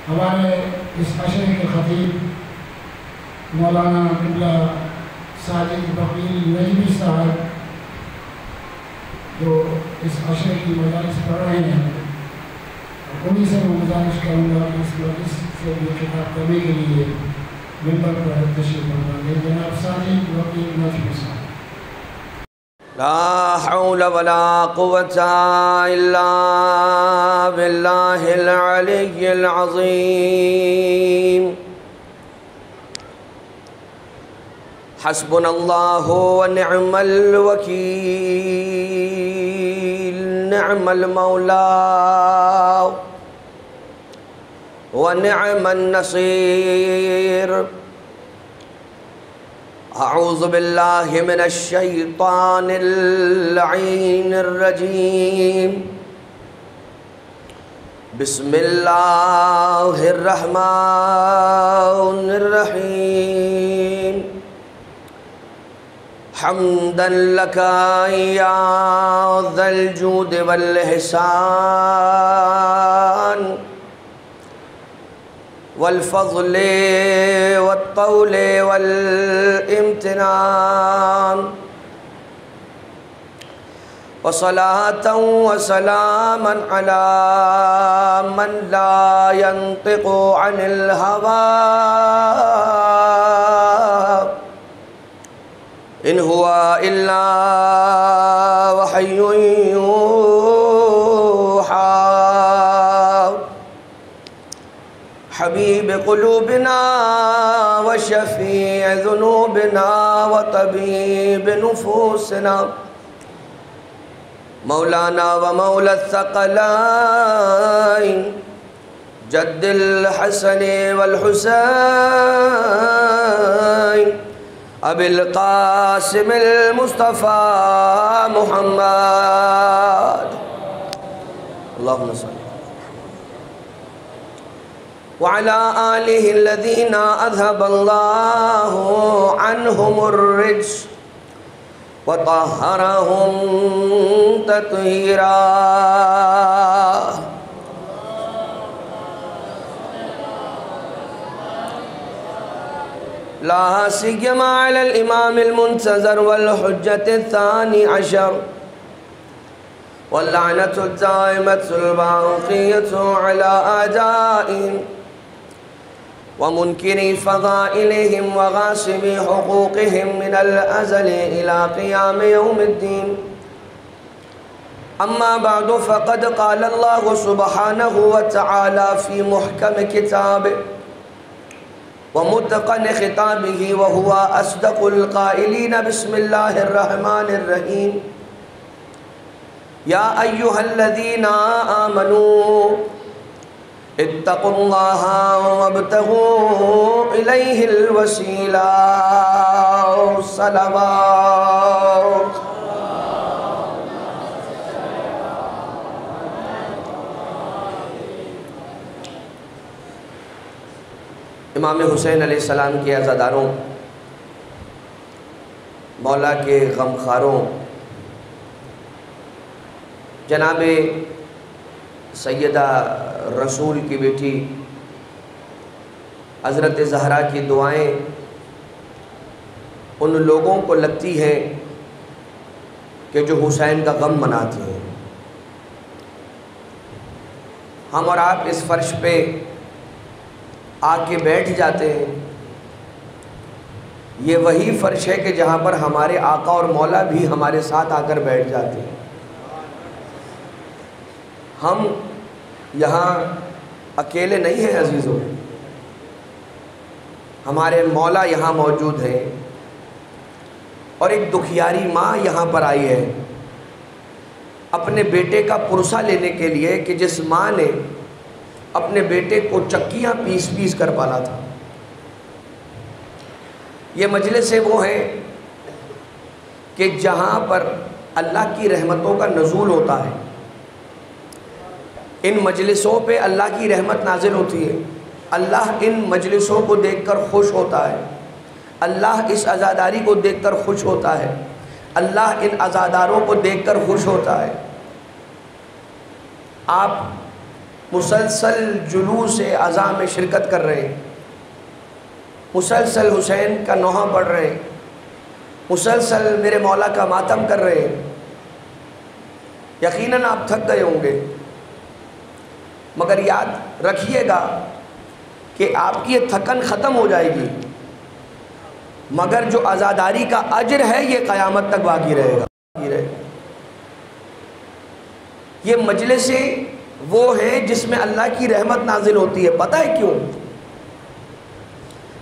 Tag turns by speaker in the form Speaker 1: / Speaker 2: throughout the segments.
Speaker 1: ہمارے اس عشرے کے خطیب مولانا قبلہ ساجد بقیل نجمی صاحب جو اس عشرے کی مجالس پڑھ رہے ہیں، انہیں سے میں گزارش کروں گا کہ اس مجلس سے بھی خطاب کرنے کے لیے ممبر پر تشریف فرمائیں۔ جناب ساجد بقیل نجمی صاحب۔
Speaker 2: لا حول ولا قوة إلا بالله العلي العظيم حسبنا الله ونعم الوكيل نعم المولى ونعم النصير أعوذ بالله من الشيطان اللعين الرجيم بسم الله الرحمن الرحيم حمدا لك يا ذا الجود والإحسان والفضل والطول والامتنان وصلاة وسلاما على من لا ينطق عن الهوى إن هو إلا وحي يوحى حبيب قلوبنا وشفيع ذنوبنا وطبيب نفوسنا مولانا ومولى الثقلين جد الحسن والحسين أبي القاسم المصطفى محمد اللهم صل وعلى آله الذين أذهب الله عنهم الرجس وطهرهم تطهيرا لا سيما على الإمام المنتظر والحجة الثاني عشر واللعنة الدائمة الباقية على أعدائهم ومنكري فضائلهم وغاصبي حقوقهم من الأزل إلى قيام يوم الدين أما بعد فقد قال الله سبحانه وتعالى في محكم كتابه ومتقن خطابه وهو أصدق القائلين بسم الله الرحمن الرحيم يا أيها الذين آمنوا اتقوا الله وابتغوا إليه الوسيلة صلوات امام حسین علیہ السلام کے عزاداروں، مولا کے غمخواروں، جناب سیدہ رسول کی بیٹی حضرت زہرا کی دعائیں ان لوگوں کو لگتی ہیں کہ جو حسین کا غم مناتے ہیں۔ ہم اور آپ اس فرش پہ آ کے بیٹھ جاتے ہیں، یہ وہی فرش ہے کہ جہاں پر ہمارے آقا اور مولا بھی ہمارے ساتھ آ کر بیٹھ جاتے ہیں۔ ہم یہاں اکیلے نہیں ہیں عزیزوں، ہمارے مولا یہاں موجود ہیں، اور ایک دکھیاری ماں یہاں پر آئی ہے اپنے بیٹے کا پرسہ لینے کے لیے، کہ جس ماں نے اپنے بیٹے کو چکیاں پیس پیس کر پالا تھا۔ یہ مجلسیں وہ ہیں کہ جہاں پر اللہ کی رحمتوں کا نزول ہوتا ہے، ان مجلسوں پہ اللہ کی رحمت نازل ہوتی ہے، اللہ ان مجلسوں کو دیکھ کر خوش ہوتا ہے، اللہ اس عزاداری کو دیکھ کر خوش ہوتا ہے، اللہ ان عزاداروں کو دیکھ کر خوش ہوتا ہے۔ آپ مسلسل جلوس عزا میں شرکت کر رہے ہیں، مسلسل حسین کا نوحہ پڑھ رہے ہیں، مسلسل میرے مولا کا ماتم کر رہے ہیں، یقیناً آپ تھک گئے ہوں گے، مگر یاد رکھیے گا کہ آپ کی یہ تھکن ختم ہو جائے گی، مگر جو عزاداری کا اجر ہے یہ قیامت تک باقی رہے گا۔ یہ مجلسیں وہ ہیں جس میں اللہ کی رحمت نازل ہوتی ہے، پتہ ہے کیوں؟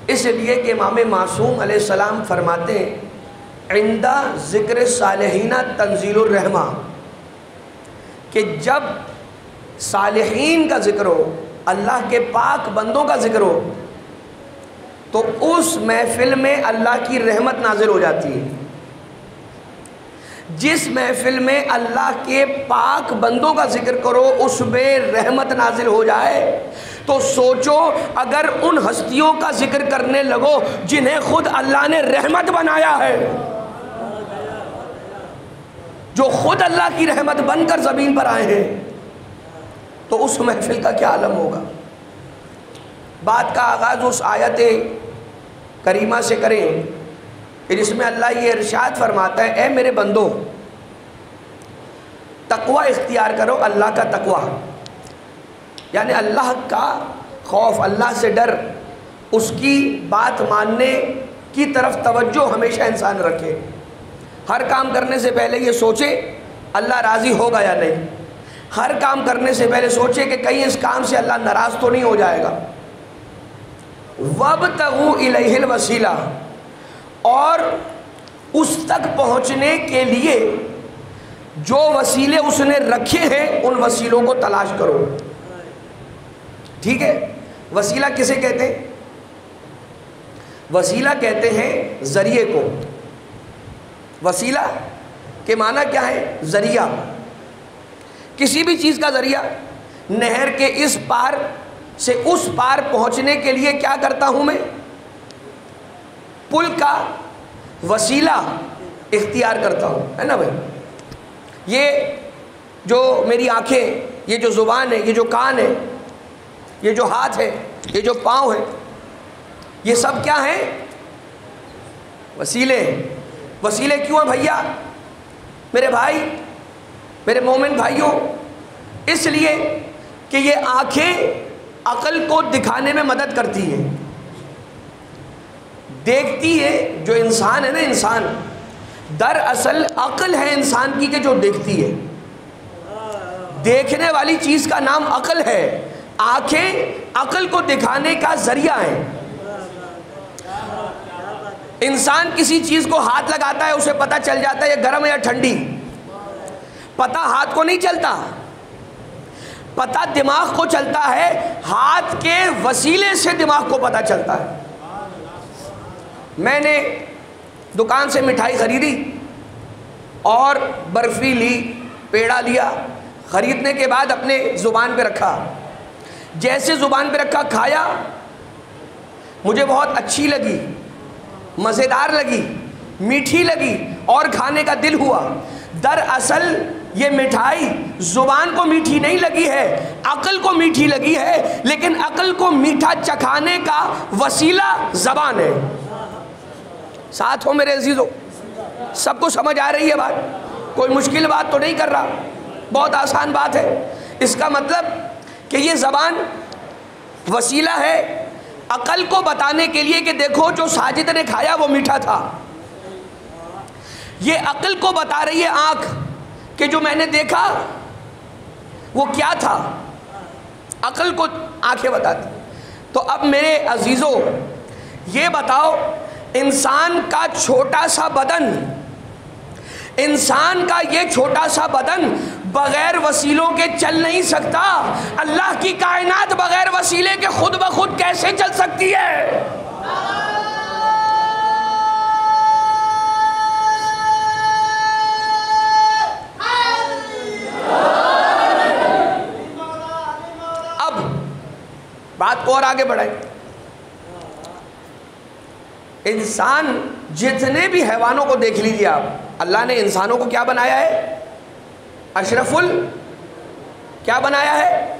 Speaker 2: اس لیے کہ امام معصوم علیہ السلام فرماتے ہیں عند ذکر صالحین تنزیل الرحمہ، کہ جب صالحین کا ذکر ہو، اللہ کے پاک بندوں کا ذکر ہو، تو اس محفل میں اللہ کی رحمت نازل ہو جاتی ہے۔ جس محفل میں اللہ کے پاک بندوں کا ذکر کرو اس میں رحمت نازل ہو جائے، تو سوچو اگر ان ہستیوں کا ذکر کرنے لگو جنہیں خود اللہ نے رحمت بنایا ہے، جو خود اللہ کی رحمت بن کر زمین پر آئے ہیں، تو اس محفل کا کیا عالم ہوگا۔ بات کا آغاز اس آیت کریمہ سے کریں کہ جس میں اللہ یہ ارشاد فرماتا ہے اے میرے بندو تقوی اختیار کرو، اللہ کا تقوی یعنی اللہ کا خوف، اللہ سے ڈر، اس کی بات ماننے کی طرف توجہ ہمیشہ انسان رکھے، ہر کام کرنے سے پہلے یہ سوچے اللہ راضی ہوگا یا نہیں، ہر کام کرنے سے پہلے سوچے کہ کہیں اس کام سے اللہ ناراض تو نہیں ہو جائے گا۔ وَابْتَغُوا إِلَيْهِ الْوَسِيلَةَ، اور اس تک پہنچنے کے لیے جو وسیلے اس نے رکھے ہیں ان وسیلوں کو تلاش کرو۔ ٹھیک ہے، وسیلہ کسے کہتے ہیں؟ وسیلہ کہتے ہیں ذریعے کو۔ وسیلہ کے معنی کیا ہے؟ ذریعہ، کسی بھی چیز کا ذریعہ۔ نہر کے اس پار سے اس پار پہنچنے کے لیے کیا کرتا ہوں میں؟ پل کا وسیلہ اختیار کرتا ہوں، ہے نا بھائی؟ یہ جو میری آنکھیں، یہ جو زبان ہے، یہ جو کان ہے، یہ جو ہاتھ ہے، یہ جو پاؤں ہے، یہ سب کیا ہیں؟ وسیلے ہیں۔ وسیلے کیوں ہیں بھیا میرے بھائی، میرے مومن بھائیوں؟ اس لیے کہ یہ آنکھیں عقل کو دکھانے میں مدد کرتی ہیں، دیکھتی ہے۔ جو انسان ہے نا، انسان دراصل عقل ہے انسان کی کہ جو دیکھتی ہے، دیکھنے والی چیز کا نام عقل ہے۔ آنکھیں عقل کو دکھانے کا ذریعہ ہیں۔ انسان کسی چیز کو ہاتھ لگاتا ہے، اسے پتہ چل جاتا ہے یہ گرم ہے یا ٹھنڈی، پتہ ہاتھ کو نہیں چلتا، پتہ دماغ کو چلتا ہے، ہاتھ کے وسیلے سے دماغ کو پتہ چلتا ہے۔ میں نے دکان سے مٹھائی خریدی اور برفی لی، پیڑا لیا، خریدنے کے بعد اپنے زبان پہ رکھا، جیسے زبان پہ رکھا کھایا، مجھے بہت اچھی لگی، مزیدار لگی، میٹھی لگی اور کھانے کا دل ہوا۔ دراصل یہ مٹھائی زبان کو میٹھی نہیں لگی ہے، عقل کو میٹھی لگی ہے، لیکن عقل کو میٹھا چکھانے کا وسیلہ زبان ہے۔ ساتھ ہو میرے عزیزو، سب کو سمجھ آ رہی ہے بات؟ کوئی مشکل بات تو نہیں کر رہا، بہت آسان بات ہے۔ اس کا مطلب کہ یہ زبان وسیلہ ہے عقل کو بتانے کے لیے کہ دیکھو جو ساجد نے کھایا وہ میٹھا تھا۔ یہ عقل کو بتا رہی ہے آنکھ کہ جو میں نے دیکھا وہ کیا تھا، عقل کو آنکھیں بتاتی۔ تو اب میرے عزیزو یہ بتاؤ، انسان کا چھوٹا سا بدن، انسان کا یہ چھوٹا سا بدن بغیر وسیلوں کے چل نہیں سکتا۔ اللہ کی کائنات بغیر وسیلے کے خود بخود کیسے چل سکتی ہے؟ اب بات کو اور آگے بڑھائیں۔ انسان جتنے بھی حیوانوں کو دیکھ لیجیے آپ، اللہ نے انسانوں کو کیا بنایا ہے؟ اشرف کیا بنایا ہے؟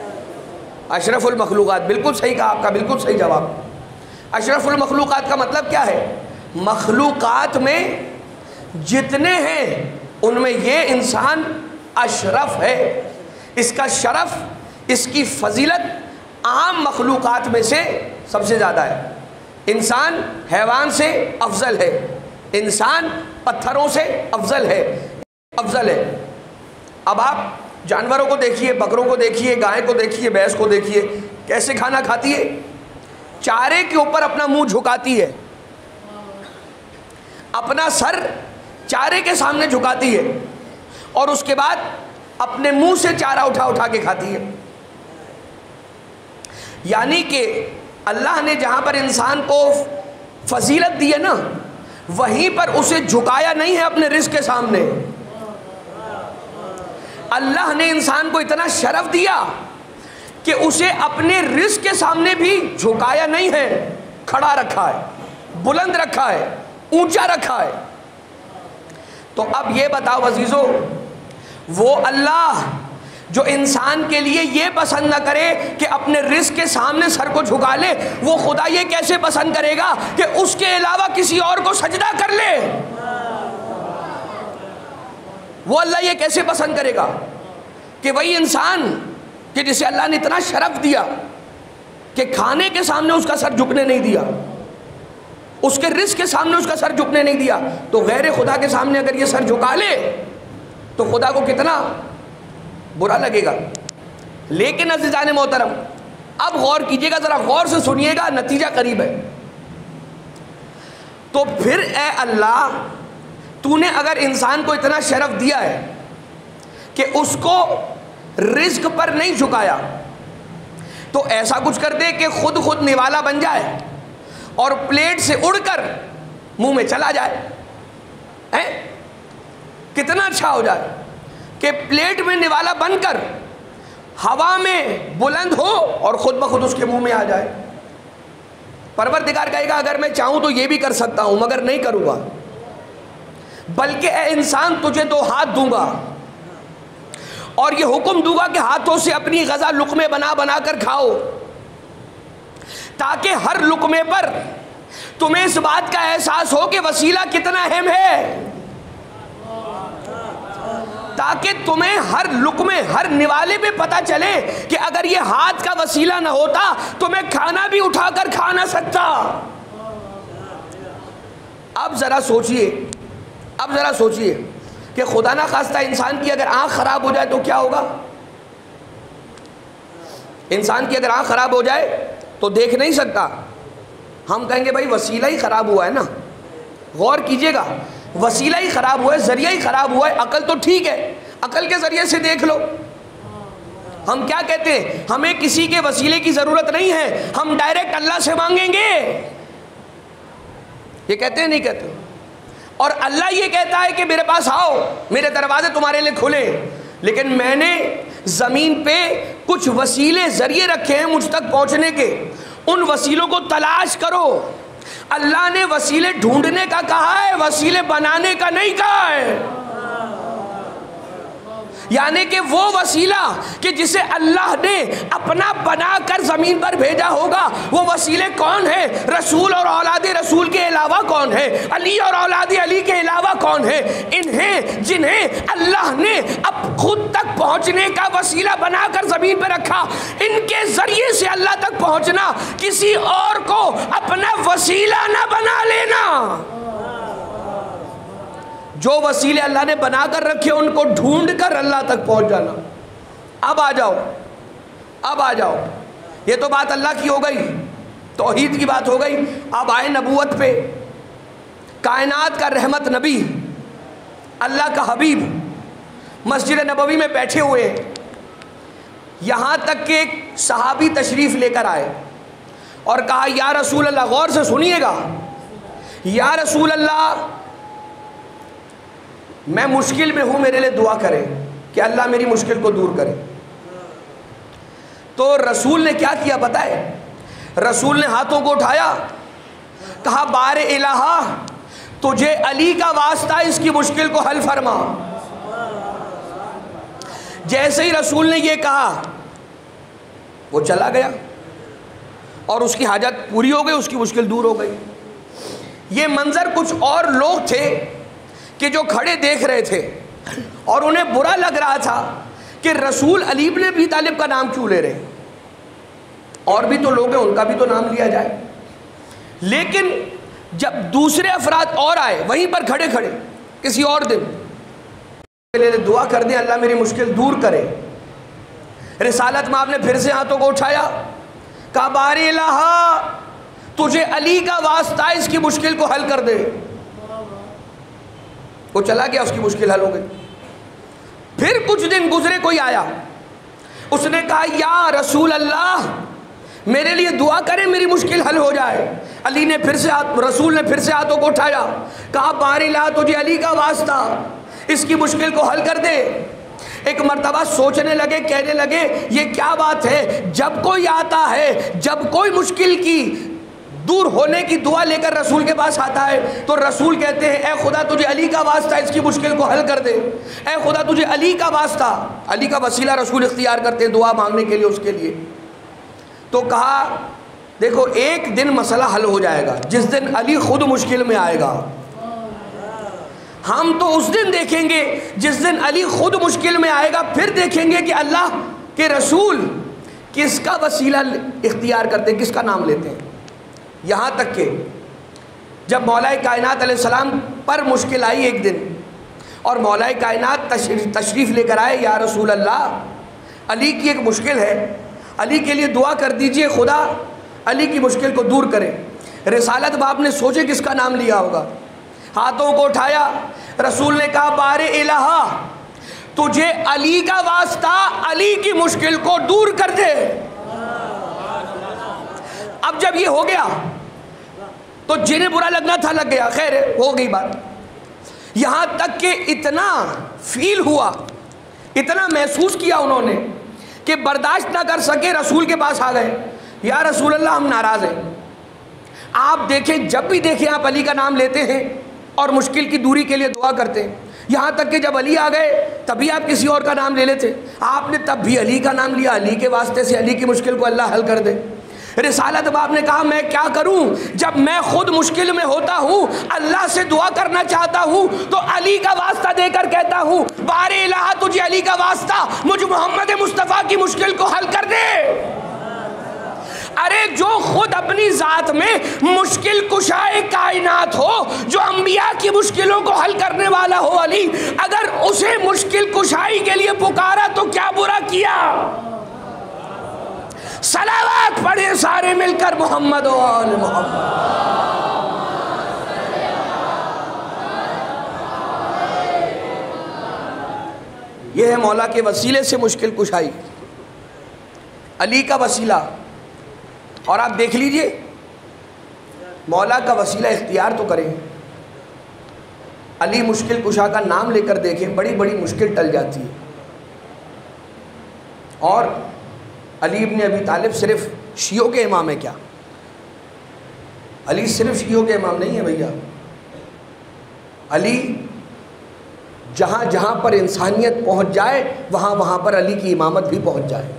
Speaker 2: اشرف المخلوقات، بالکل صحیح کہا آپ کا، بالکل صحیح جواب۔ اشرف المخلوقات کا مطلب کیا ہے؟ مخلوقات میں جتنے ہیں ان میں یہ انسان اشرف ہے، اس کا شرف، اس کی فضیلت عام مخلوقات میں سے سب سے زیادہ ہے۔ انسان حیوان سے افضل ہے، انسان پتھروں سے افضل ہے، افضل ہے۔ اب آپ جانوروں کو دیکھیے، بکروں کو دیکھیے، گائے کو دیکھیے، بھینس کو دیکھیے، کیسے کھانا کھاتی ہے؟ چارے کے اوپر اپنا منہ جھکاتی ہے، اپنا سر چارے کے سامنے جھکاتی ہے، اور اس کے بعد اپنے منہ سے چارہ اٹھا اٹھا کے کھاتی ہے۔ یعنی کہ اللہ نے جہاں پر انسان کو فضیلت دی ہے نا، وہیں پر اسے جھکایا نہیں ہے اپنے رزق کے سامنے۔ اللہ نے انسان کو اتنا شرف دیا کہ اسے اپنے رزق کے سامنے بھی جھکایا نہیں ہے، کھڑا رکھا ہے، بلند رکھا ہے، اونچا رکھا ہے۔ تو اب یہ بتاؤ عزیزو، وہ اللہ جو انسان کے لیے یہ پسند نہ کرے کہ اپنے رزق کے سامنے سر کو جھکا لے، وہ خدا یہ کیسے پسند کرے گا کہ اس کے علاوہ کسی اور کو سجدہ کر لے؟ وہ اللہ یہ کیسے پسند کرے گا کہ وہی انسان کہ جسے اللہ نے اتنا شرف دیا کہ کھانے کے سامنے اس کا سر جھکنے نہیں دیا، اس کے رزق کے سامنے اس کا سر جھکنے نہیں دیا، تو غیر خدا کے سامنے اگر یہ سر جھکا لے تو خدا کو کتنا برا لگے گا۔ لیکن عزیزان محترم، اب غور کیجئے گا، ذرا غور سے سنیے گا، نتیجہ قریب ہے۔ تو پھر اے اللہ، تو نے اگر انسان کو اتنا شرف دیا ہے کہ اس کو رزق پر نہیں جھکایا، تو ایسا کچھ کر دے کہ خود نوالا بن جائے اور پلیٹ سے اڑ کر منہ میں چلا جائے، کتنا اچھا ہو جائے کہ پلیٹ میں نوالا بن کر ہوا میں بلند ہو اور خود بخود اس کے منہ میں آ جائے۔ پروردگار کہے گا اگر میں چاہوں تو یہ بھی کر سکتا ہوں، مگر نہیں کروں گا، بلکہ اے انسان تجھے 2 ہاتھ دوں گا اور یہ حکم دوں گا کہ ہاتھوں سے اپنی غذا لقمے بنا بنا کر کھاؤ، تاکہ ہر لقمے پر تمہیں اس بات کا احساس ہو کہ وسیلہ کتنا اہم ہے، تاکہ تمہیں ہر لقمے، ہر نوالے پہ پتہ چلے کہ اگر یہ ہاتھ کا وسیلہ نہ ہوتا تو میں کھانا بھی اٹھا کر کھا نہ سکتا۔ اب ذرا سوچئے کہ خدا نہ خواستہ انسان کی اگر آنکھ خراب ہو جائے تو کیا ہوگا؟ انسان کی اگر آنکھ خراب ہو جائے تو دیکھ نہیں سکتا، ہم کہیں گے بھائی وسیلہ ہی خراب ہوا ہے نا۔ غور کیجئے گا، وسیلہ ہی خراب ہوا ہے، ذریعہ ہی خراب ہوا ہے، عقل تو ٹھیک ہے، عقل کے ذریعے سے دیکھ لو۔ ہم کیا کہتے ہیں؟ ہمیں کسی کے وسیلے کی ضرورت نہیں ہے، ہم ڈائریکٹ اللہ سے مانگیں گے، یہ کہتے ہیں نہیں کہتے؟ اور اللہ یہ کہتا ہے کہ میرے پاس آؤ، میرے دروازے تمہارے لیے کھلے، لیکن میں نے زمین پہ کچھ وسیلے ذریعے رکھے ہیں مجھ تک پہنچنے کے، ان وسیلوں کو تلاش کرو۔ اللہ نے وسیلے ڈھونڈنے کا کہا ہے، وسیلے بنانے کا نہیں کہا ہے۔ یعنی کہ وہ وسیلہ کہ جسے اللہ نے اپنا بنا کر زمین پر بھیجا ہوگا، وہ وسیلے کون ہیں؟ رسول اور اولاد رسول کے علاوہ کون ہے؟ علی اور اولاد علی کے علاوہ کون ہے؟ جنہیں اللہ نے اب خود تک پہنچنے کا وسیلہ بنا کر زمین پر رکھا، ان کے ذریعے سے اللہ تک پہنچنا، کسی اور کو اپنا وسیلہ نہ بنا لینا۔ جو وسیلے اللہ نے بنا کر رکھے ان کو ڈھونڈ کر اللہ تک پہنچ جانا۔ اب آ جاؤ، یہ تو بات اللہ کی ہو گئی، توحید کی بات ہو گئی۔ اب آئے نبوت پہ۔ کائنات کا رحمت نبی، اللہ کا حبیب مسجد نبوی میں بیٹھے ہوئے ہیں، یہاں تک کہ ایک صحابی تشریف لے کر آئے اور کہا یا رسول اللہ، غور سے سنیے گا، یا رسول اللہ میں مشکل میں ہوں، میرے لیے دعا کریں کہ اللہ میری مشکل کو دور کرے۔ تو رسول نے کیا کیا پتہ ہے؟ رسول نے ہاتھوں کو اٹھایا، کہا بار الہا تجھے علی کا واسطہ اس کی مشکل کو حل فرما۔ جیسے ہی رسول نے یہ کہا، وہ چلا گیا اور اس کی حاجت پوری ہو گئی، اس کی مشکل دور ہو گئی۔ یہ منظر کچھ اور لوگ تھے کہ جو کھڑے دیکھ رہے تھے اور انہیں برا لگ رہا تھا کہ رسول علی بن ابی طالب کا نام کیوں لے رہے ہیں، اور بھی تو لوگ ہیں، ان کا بھی تو نام لیا جائے۔ لیکن جب دوسرے افراد اور آئے وہیں پر کھڑے کھڑے کسی اور دن، دعا کر دیں اللہ میری مشکل دور کرے۔ رسالت مآب نے پھر سے ہاتھوں کو اٹھایا، کہا بار الہ تجھے علی کا واسطہ اس کی مشکل کو حل کر دے۔ وہ چلا گیا، اس کی مشکل حل ہو گئی۔ پھر کچھ دن گزرے، کوئی آیا، اس نے کہا یا رسول اللہ میرے لیے دعا کریں میری مشکل حل ہو جائے۔ علی نے پھر سے رسول نے پھر سے ہاتھوں کو اٹھایا، کہا بار الہ تجھے علی کا واسطہ اس کی مشکل کو حل کر دے۔ ایک مرتبہ سوچنے لگے، کہنے لگے یہ کیا بات ہے، جب کوئی آتا ہے، جب کوئی مشکل کی دور ہونے کی دعا لے کر رسول کے پاس آتا ہے تو رسول کہتے ہیں اے خدا تجھے علی کا واسطہ اس کی مشکل کو حل کر دے، اے خدا تجھے علی کا واسطہ، علی کا وسیلہ رسول اختیار کرتے ہیں دعا مانگنے کے لیے اس کے لیے۔ تو کہا دیکھو ایک دن مسئلہ حل ہو جائے گا جس دن علی خود مشکل میں آئے گا، ہم تو اس دن دیکھیں گے جس دن علی خود مشکل میں آئے گا، پھر دیکھیں گے کہ اللہ کے رسول کس کا وسیلہ اختیار کرتے ہیں، کس کا نام لیتے ہیں۔ یہاں تک کہ جب مولا کائنات علیہ السلام پر مشکل آئی ایک دن اور مولا کائنات تشریف لے کر آئے، یا رسول اللہ علی کی ایک مشکل ہے، علی کے لیے دعا کر دیجئے خدا علی کی مشکل کو دور کرے۔ رسالت باپ نے سوچے کس کا نام لیا ہوگا، ہاتھوں کو اٹھایا، رسول نے کہا بار الہ تجھے علی کا واسطہ علی کی مشکل کو دور کر دے۔ اب جب یہ ہو گیا تو جنہیں برا لگنا تھا لگ گیا، خیر ہو گئی بات۔ یہاں تک کہ اتنا فیل ہوا، اتنا محسوس کیا انہوں نے کہ برداشت نہ کر سکے، رسول کے پاس آ گئے، یا رسول اللہ ہم ناراض ہیں، آپ دیکھیں جب بھی دیکھیں آپ علی کا نام لیتے ہیں اور مشکل کی دوری کے لیے دعا کرتے ہیں، یہاں تک کہ جب علی آ گئے تبھی آپ کسی اور کا نام لے لیتے، آپ نے تب بھی علی کا نام لیا، علی کے واسطے سے علی کی مشکل کو اللہ حل کر دے۔ رسالت باپ نے کہا میں کیا کروں، جب میں خود مشکل میں ہوتا ہوں اللہ سے دعا کرنا چاہتا ہوں تو علی کا واسطہ دے کر کہتا ہوں بار الہ تجھے علی کا واسطہ مجھ محمد مصطفیٰ کی مشکل کو حل کر دے۔ ارے جو خود اپنی ذات میں مشکل کشائے کائنات ہو، جو انبیاء کی مشکلوں کو حل کرنے والا ہو علی، اگر اسے مشکل کشائی کے لیے پکارا تو کیا برا کیا۔ صلوات پڑھیں سارے مل کر محمد و آل محمد۔ یہ ہے مولا کے وسیلے سے مشکل کشائی، علی کا وسیلہ۔ اور آپ دیکھ لیجئے مولا کا وسیلہ اختیار تو کریں، علی مشکل کشا کا نام لے کر دیکھیں، بڑی بڑی مشکل ٹل جاتی ہے۔ اور علی ابن ابی طالب صرف شیعوں کے امام ہے کیا؟ علی صرف شیعوں کے امام نہیں ہے بھیا، علی جہاں جہاں پر انسانیت پہنچ جائے وہاں وہاں پر علی کی امامت بھی پہنچ جائے۔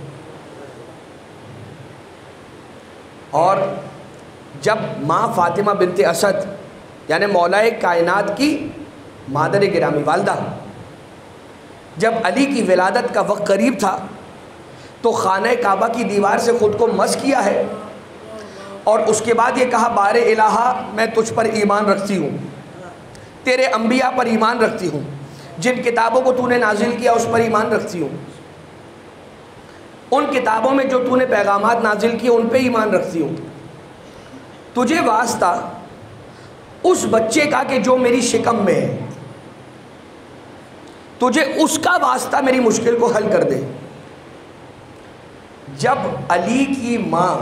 Speaker 2: اور جب ماں فاطمہ بنت اسد یعنی مولا کائنات کی مادر گرامی والدہ، جب علی کی ولادت کا وقت قریب تھا تو خانہ کعبہ کی دیوار سے خود کو مس کیا ہے اور اس کے بعد یہ کہا بار الہ میں تجھ پر ایمان رکھتی ہوں، تیرے انبیاء پر ایمان رکھتی ہوں، جن کتابوں کو تو نے نازل کیا اس پر ایمان رکھتی ہوں، ان کتابوں میں جو تو نے پیغامات نازل کیے ان پہ ایمان رکھتی ہوں، تجھے واسطہ اس بچے کا کہ جو میری شکم میں ہے، تجھے اس کا واسطہ میری مشکل کو حل کر دے۔ جب علی کی ماں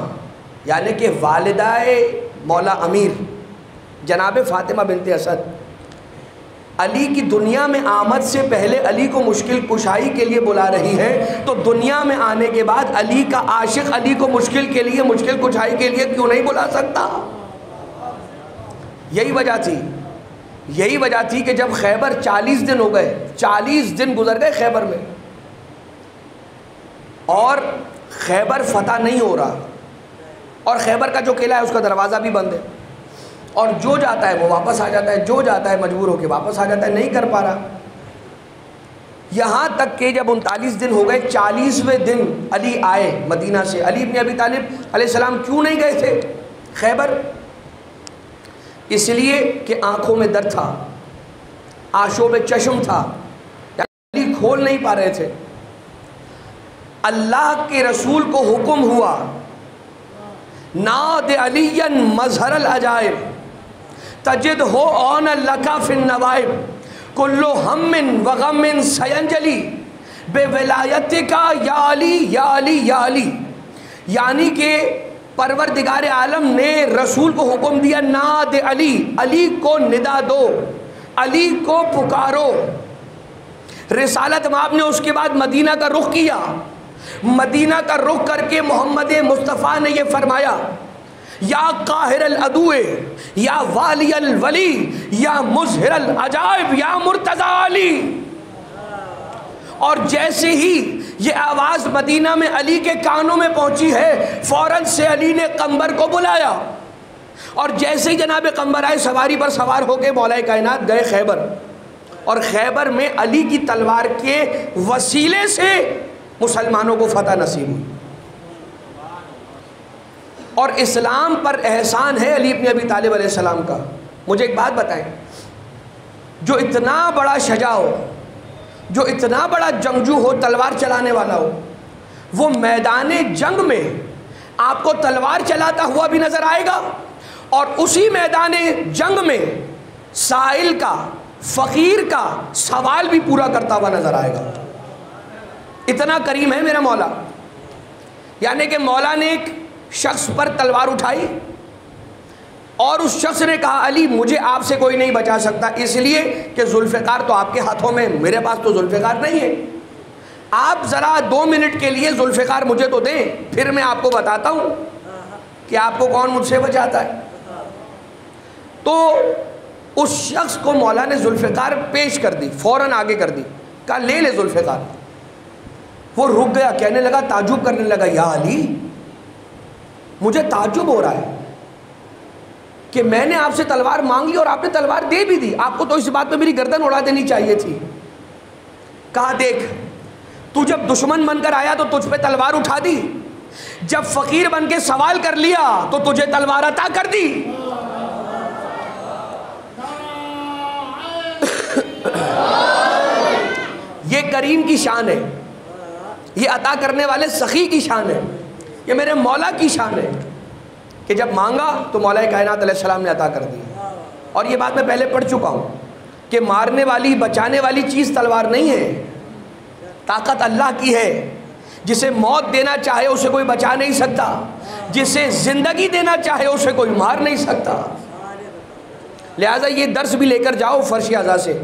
Speaker 2: یعنی کہ والدہ مولا امیر جناب فاطمہ بنت اسد علی کی دنیا میں آمد سے پہلے علی کو مشکل کشائی کے لیے بلا رہی ہے، تو دنیا میں آنے کے بعد علی کا عاشق علی کو مشکل کے لیے مشکل کشائی کے لیے کیوں نہیں بلا سکتا؟ یہی وجہ تھی کہ جب خیبر 40 دن ہو گئے، 40 دن گزر گئے خیبر میں، اور خیبر فتح نہیں ہو رہا، اور خیبر کا جو قلعہ ہے اس کا دروازہ بھی بند ہے، اور جو جاتا ہے وہ واپس آ جاتا ہے، جو جاتا ہے مجبور ہو کے واپس آ جاتا ہے، نہیں کر پا رہا۔ یہاں تک کہ جب 39 دن ہو گئے، 40ویں دن علی آئے مدینہ سے۔ علی ابن ابی طالب علیہ السلام کیوں نہیں گئے تھے خیبر؟ اس لیے کہ آنکھوں میں درد تھا، آشوب چشم تھا، علی کھول نہیں پا رہے تھے۔ اللہ کے رسول کو حکم ہوا، ناد علی مظہر العجائب تجد ہو اون لکا فی النوائب کل ہم و غم سینجلی بے ولایت کا یا علی یا علی یا علی۔ یعنی کہ پروردگار عالم نے رسول کو حکم دیا، ناد علی، علی کو ندا دو، علی کو پکارو۔ رسالت مآب نے اس کے بعد مدینہ کا رخ کیا، مدینہ کا رخ کر کے محمد مصطفیٰ نے یہ فرمایا، یا قاہر العدو یا والی الولی یا مظہر العجائب یا مرتضی علی۔ اور جیسے ہی یہ آواز مدینہ میں علی کے کانوں میں پہنچی ہے، فوراً سے علی نے قنبر کو بلایا، اور جیسے ہی جناب قنبر آئے سواری پر سوار ہو کے مولا کائنات گئے خیبر، اور خیبر میں علی کی تلوار کے وسیلے سے مسلمانوں کو فتح نصیب ہوئی۔ اور اسلام پر احسان ہے علی ابن ابی طالب علیہ السلام کا۔ مجھے ایک بات بتائیں، جو اتنا بڑا شجاع ہو، جو اتنا بڑا جنگجو ہو، تلوار چلانے والا ہو، وہ میدان جنگ میں آپ کو تلوار چلاتا ہوا بھی نظر آئے گا، اور اسی میدان جنگ میں سائل کا، فقیر کا سوال بھی پورا کرتا ہوا نظر آئے گا۔ اتنا کریم ہے میرا مولا۔ یعنی کہ مولا نے ایک شخص پر تلوار اٹھائی، اور اس شخص نے کہا، علی مجھے آپ سے کوئی نہیں بچا سکتا، اس لیے کہ ذوالفقار تو آپ کے ہاتھوں میں، میرے پاس تو ذوالفقار نہیں ہے، آپ ذرا 2 منٹ کے لیے ذوالفقار مجھے تو دیں، پھر میں آپ کو بتاتا ہوں کہ آپ کو کون مجھ سے بچاتا ہے۔ تو اس شخص کو مولا نے ذوالفقار پیش کر دی، فوراً آگے کر دی، کہا لے لے ذوالفقار۔ وہ رک گیا، کہنے لگا، تعجب کرنے لگا، یا علی مجھے تعجب ہو رہا ہے کہ میں نے آپ سے تلوار مانگ لی اور آپ نے تلوار دے بھی دی، آپ کو تو اس بات پہ میری گردن اڑا دینی چاہیے تھی۔ کہا دیکھ، تو جب دشمن بن کر آیا تو تجھ پہ تلوار اٹھا دی، جب فقیر بن کے سوال کر لیا تو تجھے تلوار عطا کر دی۔ یہ کریم کی شان ہے، یہ عطا کرنے والے سخی کی شان ہے، یہ میرے مولا کی شان ہے کہ جب مانگا تو مولا کائنات علیہ السلام نے عطا کر دیا۔ اور یہ بات میں پہلے پڑھ چکا ہوں کہ مارنے والی، بچانے والی چیز تلوار نہیں ہے، طاقت اللہ کی ہے۔ جسے موت دینا چاہے اسے کوئی بچا نہیں سکتا، جسے زندگی دینا چاہے اسے کوئی مار نہیں سکتا۔ لہٰذا یہ درس بھی لے کر جاؤ فرش اعضاء سے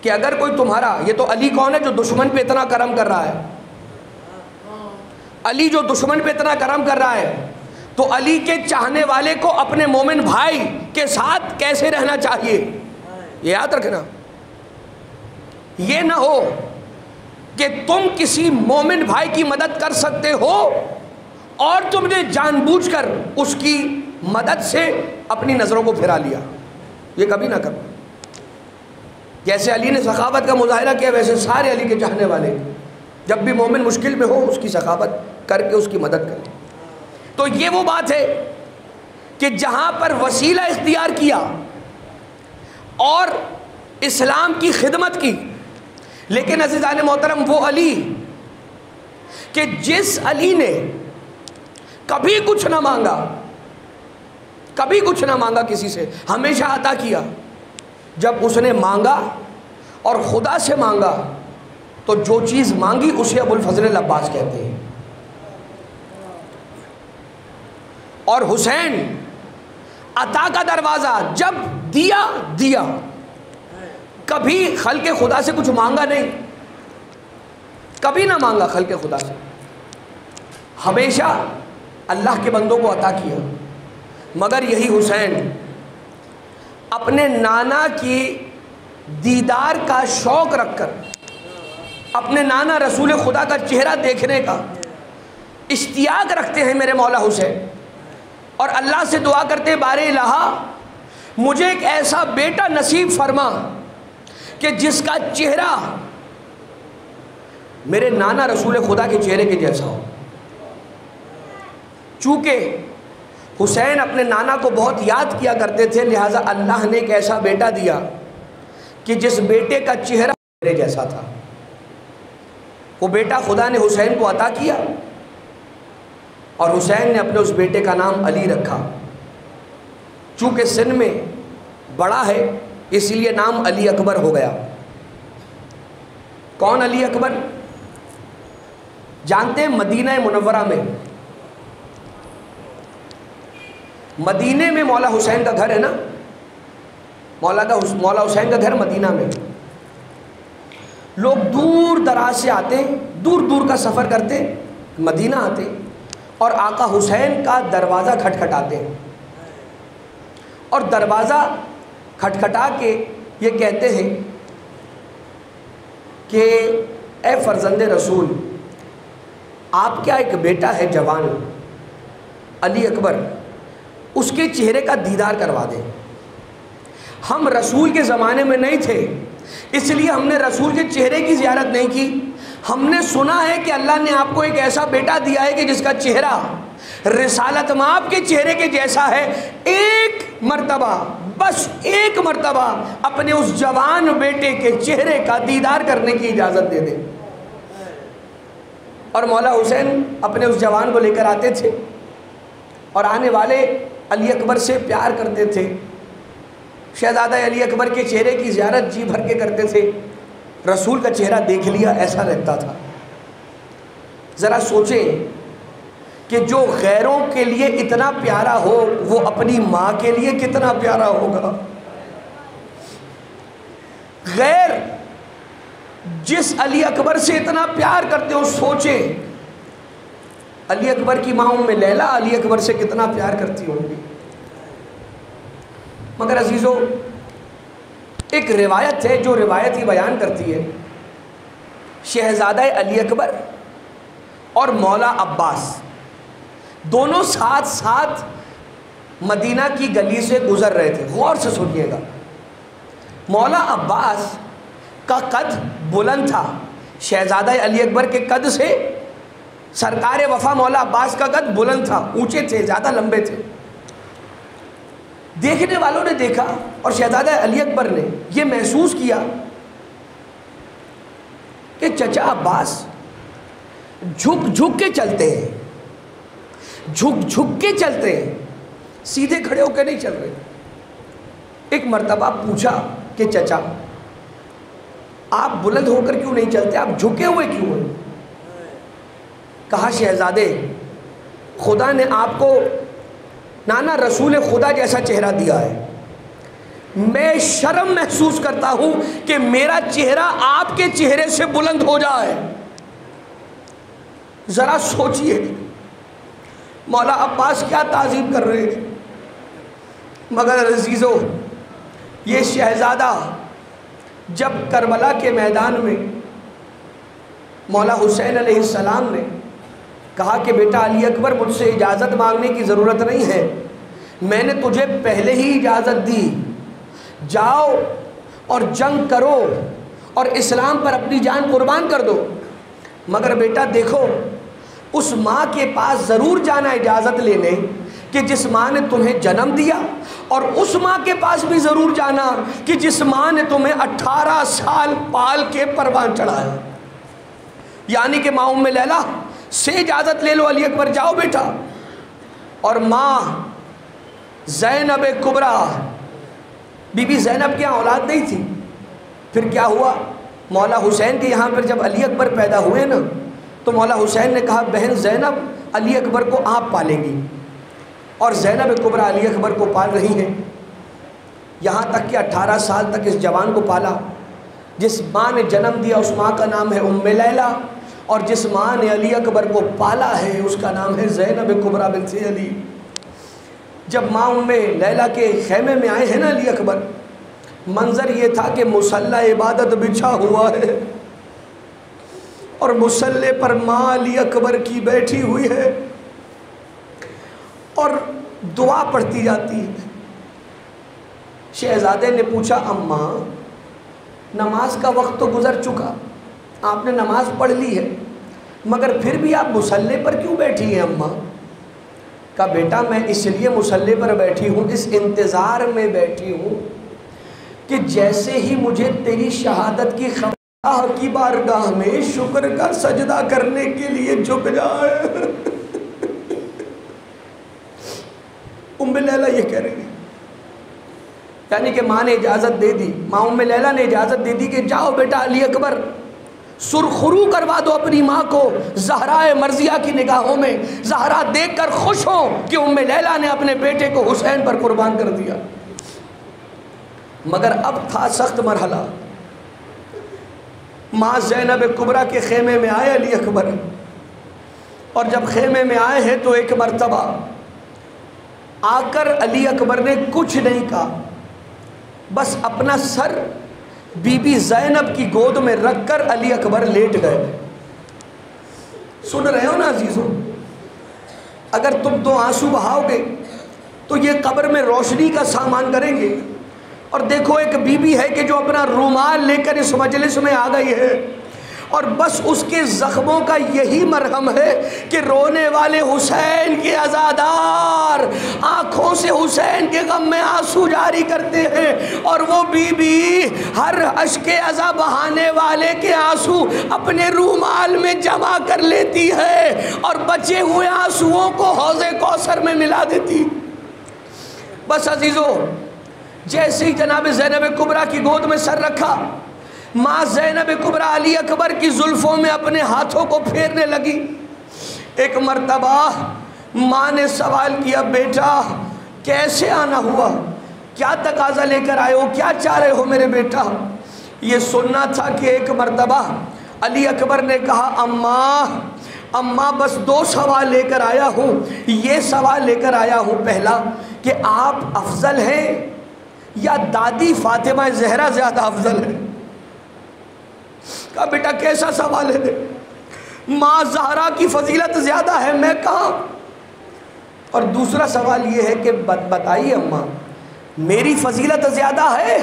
Speaker 2: کہ اگر کوئی تمہارا، یہ تو علی کون ہے جو دشمن پہ اتنا کرم کر رہا ہے، علی جو دشمن پہ اتنا کرم کر رہا ہے، تو علی کے چاہنے والے کو اپنے مومن بھائی کے ساتھ کیسے رہنا چاہیے، یہ یاد رکھنا۔ یہ نہ ہو کہ تم کسی مومن بھائی کی مدد کر سکتے ہو اور تم نے جان بوجھ کر اس کی مدد سے اپنی نظروں کو پھرا لیا، یہ کبھی نہ کرو۔ جیسے علی نے سخاوت کا مظاہرہ کیا، ویسے سارے علی کے چاہنے والے جب بھی مومن مشکل میں ہو اس کی سخاوت کر کے اس کی مدد کریں۔ تو یہ وہ بات ہے کہ جہاں پر وسیلہ اختیار کیا اور اسلام کی خدمت کی، لیکن عزیزان محترم وہ علی کہ جس علی نے کبھی کچھ نہ مانگا، کبھی کچھ نہ مانگا کسی سے، ہمیشہ عطا کیا۔ جب اس نے مانگا اور خدا سے مانگا تو جو چیز مانگی اسے ابو الفضل العباس کہتے ہیں۔ اور حسین عطا کا دروازہ جب دیا دیا، کبھی خلق خدا سے کچھ مانگا نہیں، کبھی نہ مانگا خلق خدا سے، ہمیشہ اللہ کے بندوں کو عطا کیا۔ مگر یہی حسین اپنے نانا کی دیدار کا شوق رکھ کر اپنے نانا رسول خدا کا چہرہ دیکھنے کا اشتیاق رکھتے ہیں میرے مولا حسین، اور اللہ سے دعا کرتے بار الہا مجھے ایک ایسا بیٹا نصیب فرما کہ جس کا چہرہ میرے نانا رسول خدا کے چہرے کے جیسا ہو۔ چونکہ حسین اپنے نانا کو بہت یاد کیا کرتے تھے، لہٰذا اللہ نے ایک ایسا بیٹا دیا کہ جس بیٹے کا چہرہ میرے جیسا تھا۔ وہ بیٹا خدا نے حسین کو عطا کیا، اور حسین نے اپنے اس بیٹے کا نام علی رکھا۔ چونکہ سن میں بڑا ہے اس لیے نام علی اکبر ہو گیا۔ کون علی اکبر؟ جانتے ہیں مدینہ منورہ میں، مدینے میں مولا حسین کا گھر ہے نا، مولا حسین کا گھر مدینہ میں۔ لوگ دور دراز سے آتے، دور دور کا سفر کرتے، مدینہ آتے اور آقا حسین کا دروازہ کھٹکھٹاتے، اور دروازہ کھٹکھٹا کے یہ کہتے ہیں کہ اے فرزند رسول، آپ کیا ایک بیٹا ہے جوان علی اکبر، اس کے چہرے کا دیدار کروا دیں۔ ہم رسول کے زمانے میں نہیں تھے، اس لیے ہم نے رسول کے چہرے کی زیارت نہیں کی۔ ہم نے سنا ہے کہ اللہ نے آپ کو ایک ایسا بیٹا دیا ہے کہ جس کا چہرہ رسالت مآب کے چہرے کے جیسا ہے۔ ایک مرتبہ، بس ایک مرتبہ اپنے اس جوان بیٹے کے چہرے کا دیدار کرنے کی اجازت دے دیں۔ اور مولا حسین اپنے اس جوان کو لے کر آتے تھے، اور آنے والے علی اکبر سے پیار کرتے تھے۔ شہزادہ علی اکبر کے چہرے کی زیارت جی بھر کے کرتے تھے۔ رسول کا چہرہ دیکھ لیا ایسا لگتا تھا۔ ذرا سوچیں کہ جو غیروں کے لیے اتنا پیارا ہو وہ اپنی ماں کے لیے کتنا پیارا ہوگا۔ غیر جس علی اکبر سے اتنا پیار کرتے ہو، سوچیں علی اکبر کی ماں ام لیلہ علی اکبر سے کتنا پیار کرتی ہوں گی۔ مگر عزیزو، ایک روایت ہے جو روایت ہی بیان کرتی ہے، شہزادہ علی اکبر اور مولا عباس دونوں ساتھ ساتھ مدینہ کی گلی سے گزر رہے تھے۔ غور سے سنیے گا، مولا عباس کا قد بلند تھا، شہزادہ علی اکبر کے قد سے سرکار وفا مولا عباس کا قد بلند تھا، اونچے تھے، زیادہ لمبے تھے۔ دیکھنے والوں نے دیکھا اور شہزادہ علی اکبر نے یہ محسوس کیا کہ چچا عباس جھک جھک کے چلتے ہیں، جھک جھک کے چلتے ہیں، سیدھے کھڑے ہو کے نہیں چل رہے۔ ایک مرتبہ پوچھا کہ چچا آپ بلند ہو کر کیوں نہیں چلتے، آپ جھکے ہوئے کیوں ہیں؟ کہا شہزادے خدا نے آپ کو نانا رسول خدا جیسا چہرہ دیا ہے، میں شرم محسوس کرتا ہوں کہ میرا چہرہ آپ کے چہرے سے بلند ہو جائے۔ ذرا سوچئے مولا عباس کیا تعظیم کر رہے ہیں۔ مگر عزیزو، یہ شہزادہ جب کربلا کے میدان میں مولا حسین علیہ السلام نے کہا کہ بیٹا علی اکبر مجھ سے اجازت مانگنے کی ضرورت نہیں ہے، میں نے تجھے پہلے ہی اجازت دی، جاؤ اور جنگ کرو اور اسلام پر اپنی جان قربان کر دو، مگر بیٹا دیکھو اس ماں کے پاس ضرور جانا اجازت لینے کہ جس ماں نے تمہیں جنم دیا، اور اس ماں کے پاس بھی ضرور جانا کہ جس ماں نے تمہیں 18 سال پال کے پروان چڑھایا۔ یعنی کہ ماں ام لیلہ سے اجازت لے لو، علی اکبر جاؤ بیٹا۔ اور ماں زینب کبریٰ، بی بی زینب کے یہاں اولاد نہیں تھی، پھر کیا ہوا، مولا حسین کے یہاں پر جب علی اکبر پیدا ہوئے نا تو مولا حسین نے کہا بہن زینب علی اکبر کو آپ پالیں گی، اور زینب کبریٰ علی اکبر کو پال رہی ہیں، یہاں تک کہ 18 سال تک اس جوان کو پالا۔ جس ماں نے جنم دیا اس ماں کا نام ہے ام لیلہ، اور جس ماں نے علی اکبر کو پالا ہے اس کا نام ہے زینب کبریٰ بنت علی۔ جب ماں ام لیلہ کے خیمے میں آئے ہیں نا علی اکبر، منظر یہ تھا کہ مصلی عبادت بچھا ہوا ہے، اور مصلی پر ماں علی اکبر کی بیٹھی ہوئی ہے اور دعا پڑھتی جاتی ہے۔ شہزادے نے پوچھا اماں نماز کا وقت تو گزر چکا، آپ نے نماز پڑھ لی ہے، مگر پھر بھی آپ مصلی پر کیوں بیٹھی ہیں اماں؟ کہا بیٹا میں اس لیے مصلی پر بیٹھی ہوں، اس انتظار میں بیٹھی ہوں کہ جیسے ہی مجھے تیری شہادت کی خبر اللہ کی بارگاہ میں شکر کا سجدہ کرنے کے لیے جھک جائے۔ ام لیلہ یہ کہہ رہی ہے، یعنی کہ ماں نے اجازت دے دی، ماں ام لیلہ نے اجازت دے دی کہ جاؤ بیٹا علی اکبر سرخرو کروا دو اپنی ماں کو زہرائے مرضیہ کی نگاہوں میں، زہرا دیکھ کر خوش ہو کہ ام لیلہ نے اپنے بیٹے کو حسین پر قربان کر دیا۔ مگر اب تھا سخت مرحلہ، ماں زینب کبریٰ کے خیمے میں آئے علی اکبر، اور جب خیمے میں آئے ہیں تو ایک مرتبہ آ کر علی اکبر نے کچھ نہیں کہا، بس اپنا سر بی بی زینب کی گود میں رکھ کر علی اکبر لیٹ گئے۔ سن رہے ہو نا عزیزوں، اگر تم دو آنسو بہاؤ گے تو یہ قبر میں روشنی کا سامان کریں گے۔ اور دیکھو ایک بی بی ہے کہ جو اپنا رومال لے کر اس مجلس میں آ گئی ہے، اور بس اس کے زخموں کا یہی مرہم ہے کہ رونے والے حسین کے عزادار آنکھوں سے حسین کے غم میں آنسو جاری کرتے ہیں، اور وہ بی بی ہر اشک عزا بہانے والے کے آنسو اپنے رومال میں جمع کر لیتی ہے اور بچے ہوئے آنسوؤں کو حوض کوثر میں ملا دیتی۔ بس عزیزو، جیسے ہی جناب زینب کبریٰ کی گود میں سر رکھا، ماں زینب کبریٰ علی اکبر کی زلفوں میں اپنے ہاتھوں کو پھیرنے لگی۔ ایک مرتبہ ماں نے سوال کیا، بیٹا کیسے آنا ہوا، کیا تقاضا لے کر آئے ہو، کیا چاہ رہے ہو میرے بیٹا؟ یہ سننا تھا کہ ایک مرتبہ علی اکبر نے کہا اماں بس دو سوال لے کر آیا ہوں، یہ سوال لے کر آیا ہوں، پہلا کہ آپ افضل ہیں یا دادی فاطمہ زہرا زیادہ افضل ہے؟ کہا بیٹا کیسا سوال ہے؟ ماں زہرا کی فضیلت زیادہ ہے، میں کہاں؟ اور دوسرا سوال یہ ہے کہ بتائیے اماں میری فضیلت زیادہ ہے،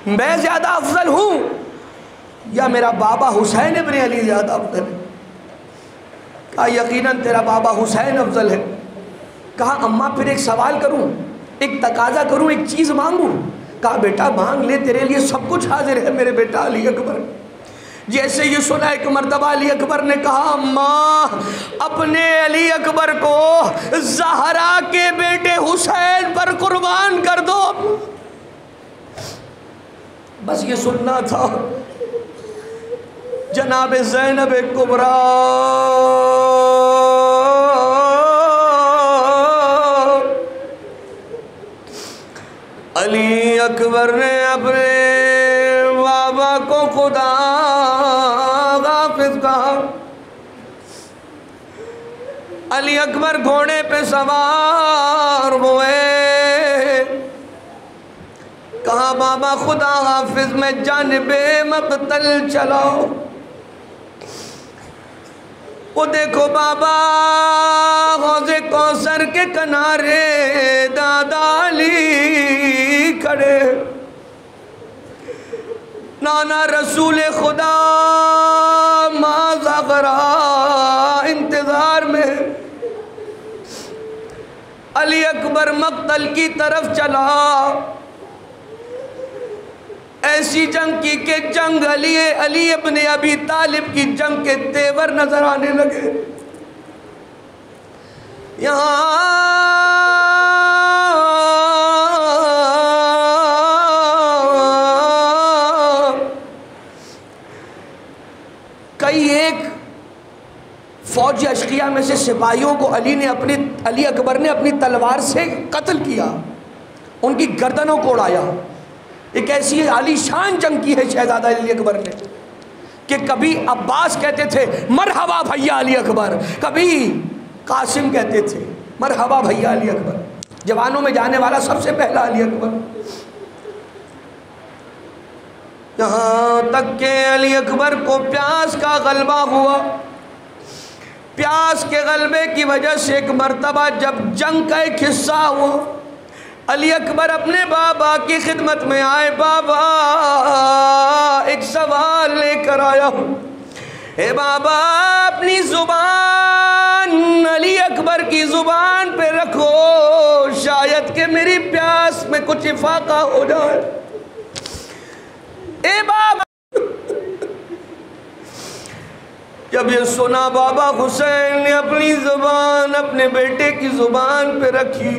Speaker 2: میں زیادہ افضل ہوں یا میرا بابا حسین ابن علی زیادہ افضل ہے؟ کہا یقیناً تیرا بابا حسین افضل ہے۔ کہا اماں پھر ایک سوال کروں، ایک تقاضا کروں، ایک چیز مانگوں؟ کہا بیٹا مانگ لے، تیرے لیے سب کچھ حاضر ہے میرے بیٹا علی اکبر۔ جیسے یہ سنا ایک مرتبہ علی اکبر نے کہا اماں اپنے علی اکبر کو زہرا کے بیٹے حسین پر قربان کر دو۔ بس یہ سننا تھا۔ جناب زینب کبریٰ علی اکبر نے اپنے بابا کو خدا حافظ کہا۔ علی اکبر گھوڑے پہ سوار ہوئے، کہا بابا خدا حافظ میں جانب مقتل چلاؤ۔ وہ دیکھو بابا حوض کوثر کے کنارے دادا علی کھڑے، نانا رسول خدا ماں زہرا انتظار میں۔ علی اکبر مقتل کی طرف چلا، ایسی جنگ کی کہ جنگ علی ابن ابی طالب کی جنگ کے تیور نظر آنے لگے۔ یہاں کئی ایک فوج اشقیہ میں سے سپاہیوں کو علی اکبر نے اپنی تلوار سے قتل کیا، ان کی گردنوں کو اڑایا۔ ایک ایسی عالی شان جنگ کی ہے شہزادہ علی اکبر نے کہ کبھی عباس کہتے تھے مرحبا بھیا علی اکبر، کبھی قاسم کہتے تھے مرحبا بھیا علی اکبر، جوانوں میں جانے والا سب سے پہلا علی اکبر۔ یہاں تک کہ علی اکبر کو پیاس کا غلبہ ہوا۔ پیاس کے غلبے کی وجہ سے ایک مرتبہ جب جنگ کا ایک حصہ ہوا، علی اکبر اپنے بابا کی خدمت میں آئے، بابا ایک سوال لے کر آیا ہوں، اے بابا اپنی زبان علی اکبر کی زبان پہ رکھو، شاید کہ میری پیاس میں کچھ افاقہ ہو جائے۔ اے بابا جب یہ سنا بابا حسین نے اپنی زبان اپنے بیٹے کی زبان پہ رکھی،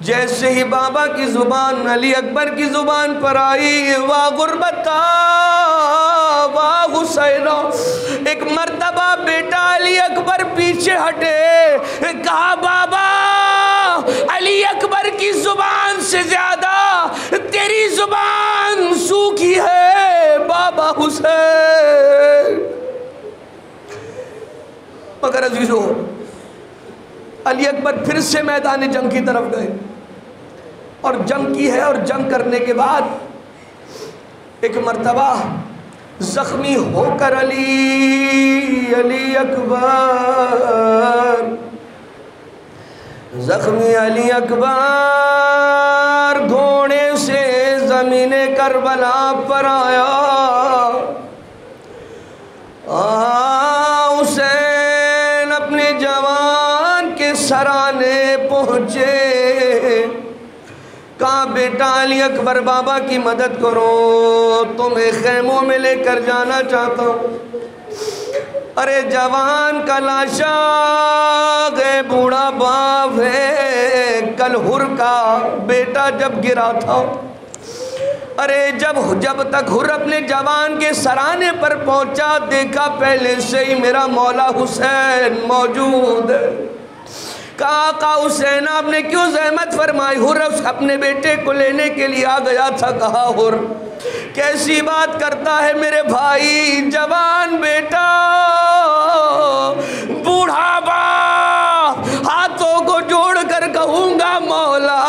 Speaker 2: جیسے ہی بابا کی زبان علی اکبر کی زبان پر آئی، واہ غربتا واہ حسینہ، ایک مرتبہ بیٹا علی اکبر پیچھے ہٹے، کہا بابا علی اکبر کی زبان سے زیادہ تیری زبان سوکھی ہے بابا حسین۔ مگر عزیزو، علی اکبر پھر سے میدان جنگ کی طرف گئے اور جنگ کی ہے، اور جنگ کرنے کے بعد ایک مرتبہ زخمی ہو کر علی اکبر زخمی علی اکبر گھوڑے سے زمین کربلا پر آیا۔ حسین اپنے جوان کے سرانے پہنچے، کہا بیٹا علی اکبر بابا کی مدد کرو، تمہیں خیموں میں لے کر جانا چاہتا ہوں۔ ارے جوان کا لاشا گئے، بوڑھا باپ ہے، کل ہر کا بیٹا جب گرا تھا، ارے جب تک ہر اپنے جوان کے سرانے پر پہنچا، دیکھا پہلے سے ہی میرا مولا حسین موجود ہے۔ کہا آقا حسین آپ نے کیوں زحمت فرمائی؟ ہر اپنے بیٹے کو لینے کے لیے آ گیا تھا۔ کہا ہر کیسی بات کرتا ہے میرے بھائی، جوان بیٹا بوڑھا باپ، ہاتھوں کو جوڑ کر کہوں گا مولا،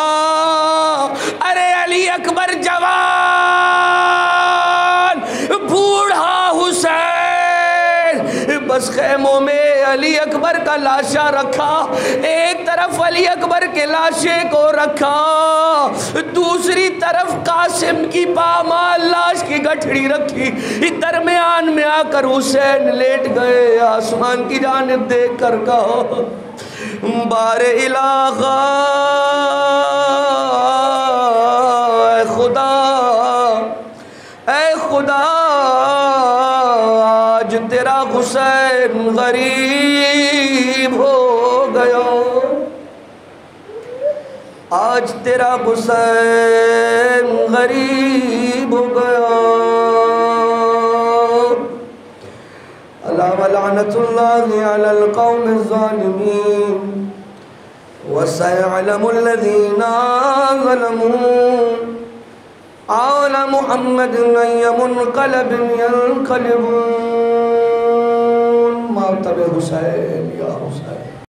Speaker 2: ارے علی اکبر جوان بوڑھا حسین، بس خیموں میں علی اکبر کا لاشا رکھا، ایک طرف علی اکبر کے لاشے کو رکھا، دوسری طرف قاسم کی پامال لاش کی گٹھڑی رکھی، درمیان میں آ کر حسین لیٹ گئے، آسمان کی جانب دیکھ کر کہا بار الہ اے خدا، اے خدا آج تیرا حسین غریب ہو گیا، آج تیرا حسین غریب ہو گیا۔ اللہ ولعنت اللہ علی القوم الظالمین وسيعلم الذين ظلموا على محمد أي منقلب ينقلبون۔ ماتب حسین یا حسین۔